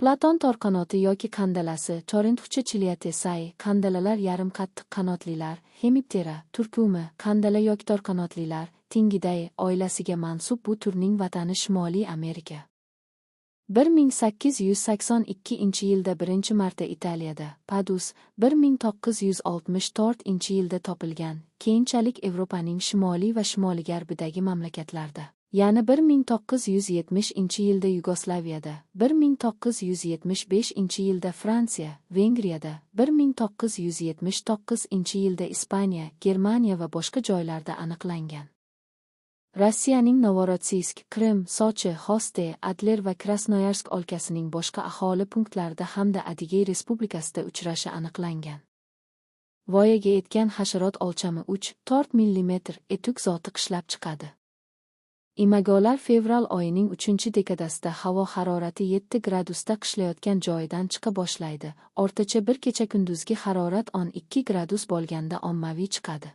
Platon torqanoti yoki qandalasi, Chorintuxcha chiliatesai, qandalalar yarim qattiq qanotlilar, hemiptera, turkumi, qandala yoki torqanotlilar, tingiday oilasiga mansub bu turning vatani Shimoliy Amerika. 1882-yilda birinchi marta Italiyada, Padus, 1964-yilda topilgan, keyinchalik Yevropaning shimoliy va shimoli-garbidagi mamlakatlarda. Ya'ni 1970-yilda Yugoslaviyada, 1975-yilda Fransiya, Vengriyada, 1979-yilda Ispaniya, Germaniya va boshqa joylarda aniqlangan. Rossiyaning Novorossiysk, Qrim, Sochi, Xoste, Adler va Krasnoyarsk o'lkasining boshqa aholi punktlarida hamda Adigey Respublikasida uchrashi aniqlangan. Voyaga yetgan hasharot o'lchami 3-4 mm etuk zoti ishlab chiqadi. Imagolar fevral oyining 3-dekadasida havo harorati 7 gradusda qishlayotgan joyidan chiqa boshlaydi. O'rtacha bir kecha kunduzgi harorat 12 gradus bo'lganda ommaviy chiqadi.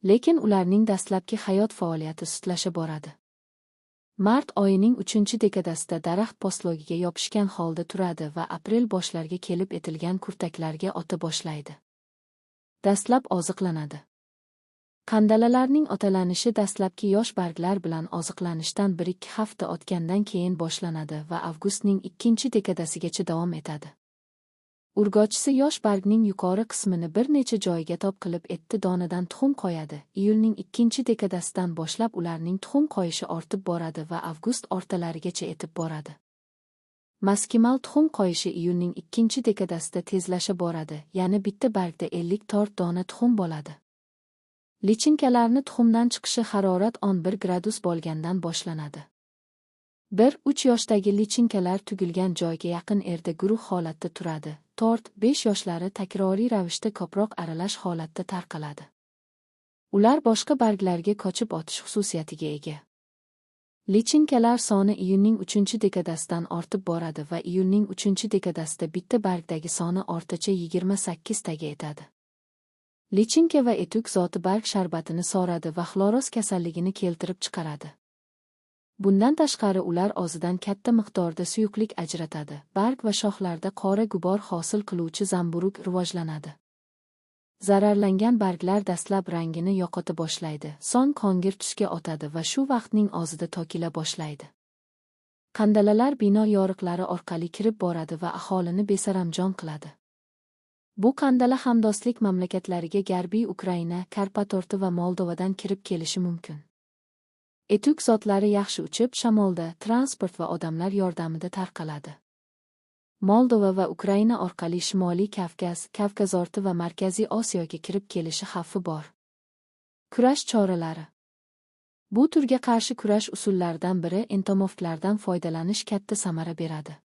Lekin ularning dastlabki hayot faoliyati sustlasha boradi. Mart oyining 3-dekadasida daraxt postlogiga yopishgan holda turadi va aprel boshlariga kelib etilgan kurtaklarga ota boshlaydi. Dastlab oziqlanadi. Qandalalarning otalanishi dastlabki yosh barglar bilan oziqlanishdan 1-2 hafta o'tgandan keyin boshlanadi va avgustning 2-dekadasigacha davom etadi. Urg'ochisi yosh bargning yuqori qismini bir necha joyiga top qilib donadan tuxum qo'yadi. Iyulning 2-dekadasidan boshlab ularning tuxum qo'yishi ortib boradi va avgust o'rtalarigacha etib boradi. Maksimal tuxum qo'yishi iyulning 2-dekadasida tezlasha boradi, ya'ni bitta bargda 54 dona tuxum bo'ladi. Lichinkalarni tuxumdan chiqishi harorat 11 gradus bo'lgandan boshlanadi. 1-3 yoshdagi lichinkalar tugilgan joyga yaqin erda guruh holatda turadi. 4-5 yoshlari takroriy ravishda ko'proq aralash holatda tarqaladi. Ular boshqa barglarga ko'chib o'tish xususiyatiga ega. Lichinkalar soni iyunning 3-dekadasidan ortib boradi va iyulning 3-dekadasida bitta bargdagi soni o'rtacha 28 taga yetadi. Lichinka va etuk zoti barg sharbatini so'radi va xloroz kasalligini keltirib chiqaradi. Bundan tashqari ular o'zidan katta miqdorda suyuqlik ajratadi. Barg va shoxlarda qora gubor hosil qiluvchi zamburug rivojlanadi. Zararlangan barglar dastlab rangini yo'qota boshlaydi, so'ng qongir tusga o'tadi va shu vaqtning o'zida to'kila boshlaydi. Qandalalar bino yoriqlari orqali kirib boradi va aholini besaramjon qiladi. Bu qandala hamdo'stlik mamlakatlariga Garbiy Ukraina, Karpatorti va Moldovadan kirib kelishi mumkin. Etuk zotlari yaxshi uchib, shamolda, transport va odamlar yordamida tarqaladi. Moldova va Ukraina orqali Shimoliy Kavkaz, Kavkazorti va Markaziy Osiyoga kirib kelishi xavfi bor. Kurash choralari. Bu turga qarshi kurash usullaridan biri entomofglardan foydalanish katta samara beradi.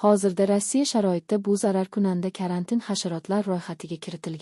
Hozirda Rossiya sharoitida bu zararkunanda karantin hasharotlar ro'yxatiga kiritilgan.